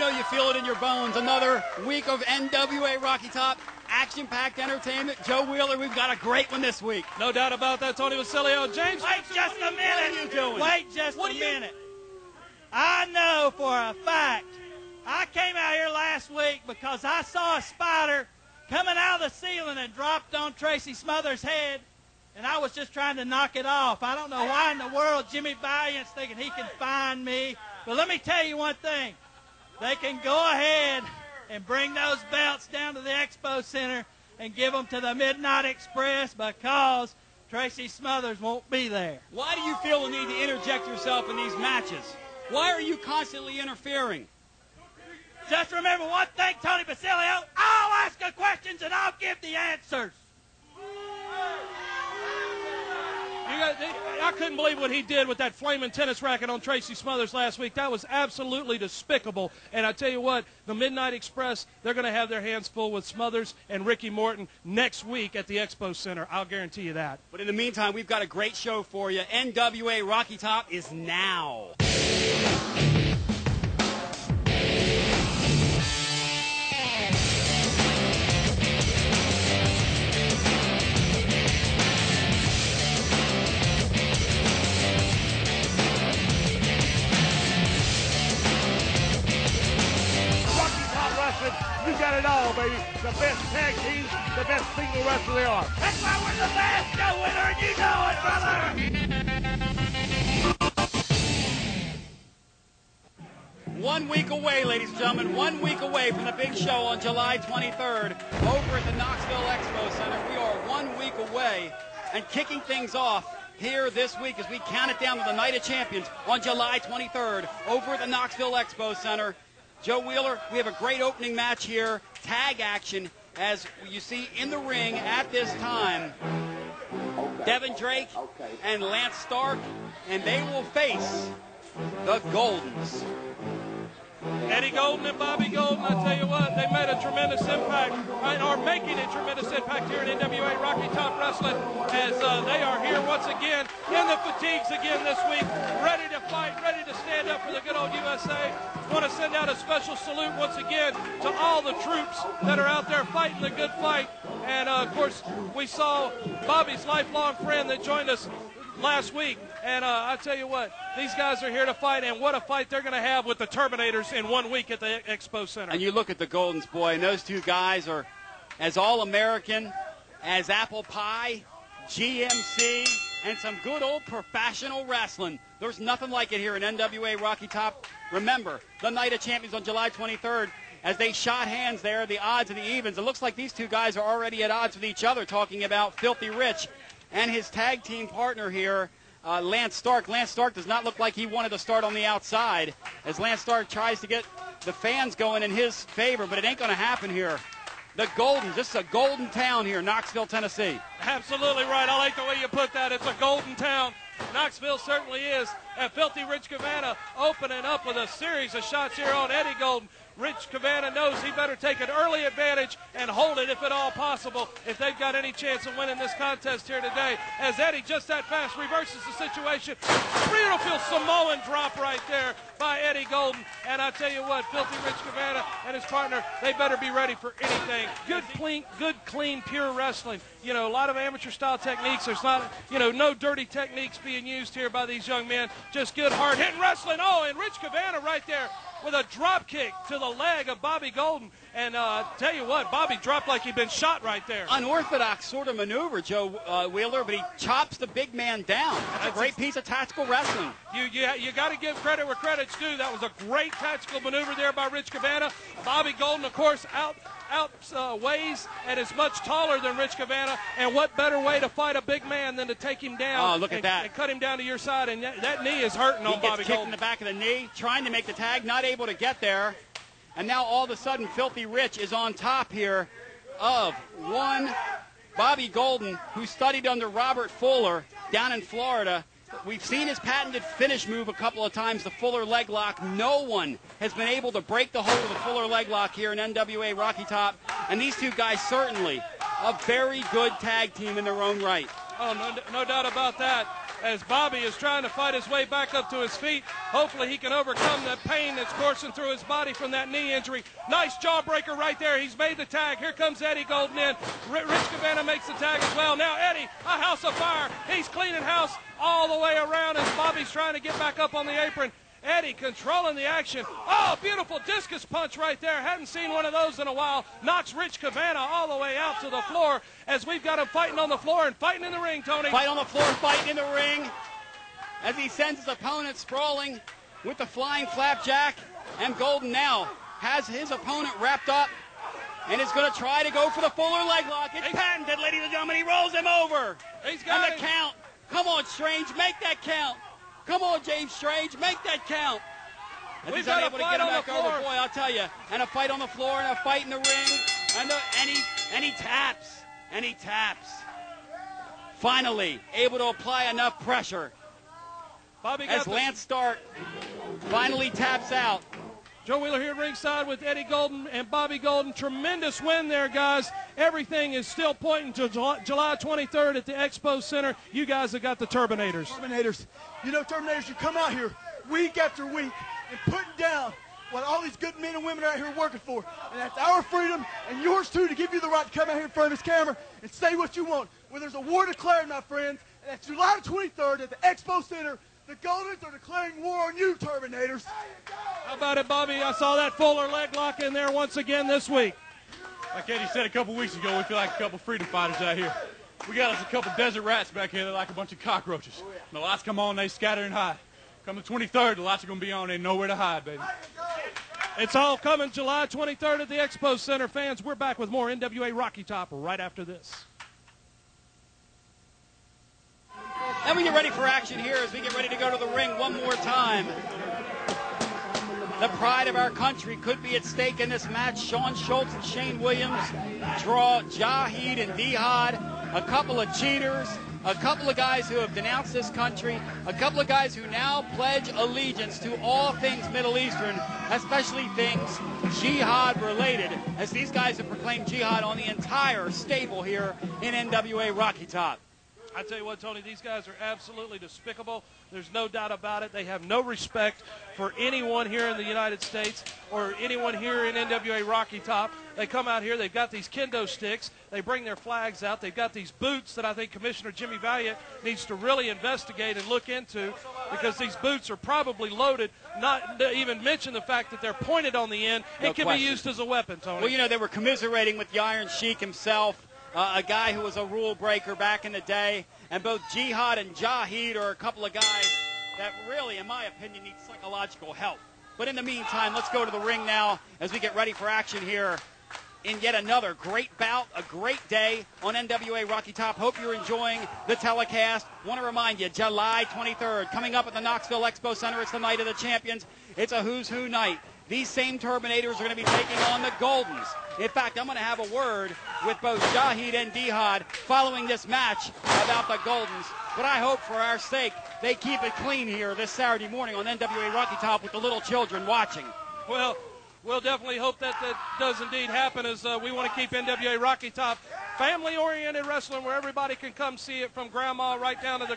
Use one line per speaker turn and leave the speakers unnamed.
know you feel it in your bones. Another week of NWA Rocky Top, action-packed entertainment. Joe Wheeler, we've got a great one this week.
No doubt about that, Tony Vasilio. James,
wait just a minute.
What are you doing?
Wait just a minute. I know for a fact, I came out here last week because I saw a spider coming out of the ceiling and dropped on Tracy Smothers' head, and I was just trying to knock it off. I don't know why in the world Jimmy Valiant's thinking he can find me. But let me tell you one thing. They can go ahead and bring those belts down to the Expo Center and give them to the Midnight Express because Tracy Smothers won't be there.
Why do you feel the need to interject yourself in these matches? Why are you constantly interfering?
Just remember one thing, Tony Basilio. I'll ask the questions and I'll give the answers.
I couldn't believe what he did with that flaming tennis racket on Tracy Smothers last week. That was absolutely despicable. And I tell you what, the Midnight Express, they're going to have their hands full with Smothers and Ricky Morton next week at the Expo Center. I'll guarantee you that.
But in the meantime, we've got a great show for you. NWA Rocky Top is now.
You got it all, baby. The best tag team, the best single wrestler they are.
That's why we're the best, Joe Winner, and you know it, brother.
1 week away, ladies and gentlemen, 1 week away from the big show on July 23rd over at the Knoxville Expo Center. We are 1 week away and kicking things off here this week as we count it down to the Night of Champions on July 23rd over at the Knoxville Expo Center. Joe Wheeler, we have a great opening match here, tag action, as you see in the ring at this time. Devin Drake and Lance Stark, and they will face the Goldens.
Eddie Golden and Bobby Golden, I tell you what, they made a tremendous impact, are making a tremendous impact here in NWA Rocky Top Wrestling as they are here once again in the fatigues again this week, ready to fight, ready to stand up for the good old USA. Want to send out a special salute once again to all the troops that are out there fighting the good fight. And, of course, we saw Bobby's lifelong friend that joined us last week. And I tell you what, these guys are here to fight, and what a fight they're going to have with the Terminators in 1 week at the Expo Center.
And you look at the Goldens, boy, and those two guys are as all-American as apple pie, GMC, and some good old professional wrestling. There's nothing like it here in NWA Rocky Top. Remember, the Night of Champions on July 23rd, as they shot hands there, the odds and the evens. It looks like these two guys are already at odds with each other, talking about Filthy Rich and his tag team partner here, Lance Stark. Lance Stark does not look like he wanted to start on the outside as Lance Stark tries to get the fans going in his favor, but it ain't going to happen here. The Goldens, this is a golden town here, Knoxville, Tennessee.
Absolutely right. I like the way you put that. It's a golden town. Knoxville certainly is. And Filthy Rich Cavana opening up with a series of shots here on Eddie Golden. Rich Cavana knows he better take an early advantage and hold it if at all possible if they've got any chance of winning this contest here today. As Eddie just that fast reverses the situation. Beautiful Samoan drop right there by Eddie Golden. And I tell you what, Filthy Rich Cavana and his partner, they better be ready for anything. Good, clean, pure wrestling. You know, a lot of amateur style techniques. There's not, no dirty techniques being used here by these young men. Just good, hard-hitting wrestling. Oh, and Rich Cavana right there with a drop kick to the leg of Bobby Golden. And tell you what, Bobby dropped like he'd been shot right there.
Unorthodox sort of maneuver, Joe Wheeler, but he chops the big man down. That's a great piece of tactical wrestling.
You got to give credit where credit's due. That was a great tactical maneuver there by Rich Cavana. Bobby Golden, of course, outweighs and is much taller than Rich Cavana. And what better way to fight a big man than to take him down?
Oh, look at that.
And cut him down to your side. And that knee is hurting on Bobby Golden.
He gets kicked in the back of the knee, trying to make the tag, not able to get there. And now all of a sudden, Filthy Rich is on top here of one Bobby Golden, who studied under Robert Fuller down in Florida. We've seen his patented finish move a couple of times, the Fuller leg lock. No one has been able to break the hold of the Fuller leg lock here in NWA Rocky Top. And these two guys certainly a very good tag team in their own right.
Oh, no doubt about that. as Bobby is trying to fight his way back up to his feet. Hopefully he can overcome the pain that's coursing through his body from that knee injury. Nice jawbreaker right there. He's made the tag. Here comes Eddie Golden in. Rich Cabana makes the tag as well. Now Eddie, a house of fire. He's cleaning house all the way around as Bobby's trying to get back up on the apron. Eddie controlling the action. Oh, beautiful discus punch right there. Hadn't seen one of those in a while. Knocks Rich Cabana all the way out to the floor as we've got him fighting on the floor and fighting in the ring, Tony.
Fight on the floor, fighting in the ring as he sends his opponent sprawling with the flying flapjack. And Golden now has his opponent wrapped up and is going to try to go for the Fuller leg lock. It's patented, ladies and gentlemen. He rolls him over.
He's got
and the count. Come on, Strange, make that count. Come on, James Strange, make that count. As
We've
he's
got a
unable to
fight
get him
on the
back over,
floor.
boy, I'll tell you. And a fight on the floor and a fight in the ring. And he taps. And he taps. Finally, able to apply enough pressure.
Bobby
As Lance Stark finally taps out.
Joe Wheeler here at ringside with Eddie Golden and Bobby Golden. Tremendous win there, guys. Everything is still pointing to July 23rd at the Expo Center. You guys have got the Turbinators.
Turbinators. You know, Turbinators, you come out here week after week and putting down what all these good men and women out here working for. And that's our freedom and yours, too, to give you the right to come out here in front of this camera and say what you want. Well, there's a war declared, my friends, and that's July 23rd at the Expo Center. The Goldens are declaring war on you, Turbinators.
How about it, Bobby? I saw that Fuller leg lock in there once again this week.
Like Eddie said a couple weeks ago, we feel like a couple freedom fighters out here. We got us a couple desert rats back here that are like a bunch of cockroaches. When the lights come on, they scatter and hide. Come the 23rd, the lights are going to be on, ain't nowhere to hide, baby.
It's all coming July 23rd at the Expo Center. Fans, we're back with more NWA Rocky Top right after this.
And we get ready for action here as we get ready to go to the ring one more time. The pride of our country could be at stake in this match. Sean Schultz and Shane Williams draw Jahid and Dihad, a couple of cheaters, a couple of guys who have denounced this country, a couple of guys who now pledge allegiance to all things Middle Eastern, especially things jihad related, as these guys have proclaimed jihad on the entire stable here in NWA Rocky Top.
I tell you what, Tony, these guys are absolutely despicable. There's no doubt about it. They have no respect for anyone here in the United States or anyone here in NWA Rocky Top. They come out here, they've got these kendo sticks, they bring their flags out, they've got these boots that I think Commissioner Jimmy Valiant needs to really investigate and look into, because these boots are probably loaded, not to even mention the fact that they're pointed on the end.
No
It can
question.
be used as a weapon, Tony.
Well, you know, they were commiserating with the Iron Sheik himself, a guy who was a rule breaker back in the day. And both Jihad and Jahid are a couple of guys that really, in my opinion, need psychological help. But in the meantime, let's go to the ring now as we get ready for action here in yet another great bout, a great day on NWA Rocky Top. Hope you're enjoying the telecast. Want to remind you, July 23rd, coming up at the Knoxville Expo Center. It's the Night of the Champions. It's a who's who night. These same Turbinators are going to be taking on the Goldens. In fact, I'm going to have a word with both Jahid and Dihad following this match about the Goldens. But I hope for our sake they keep it clean here this Saturday morning on NWA Rocky Top with the little children watching.
Well, we'll definitely hope that that does indeed happen, as we want to keep NWA Rocky Top family-oriented wrestling where everybody can come see it, from grandma right down to the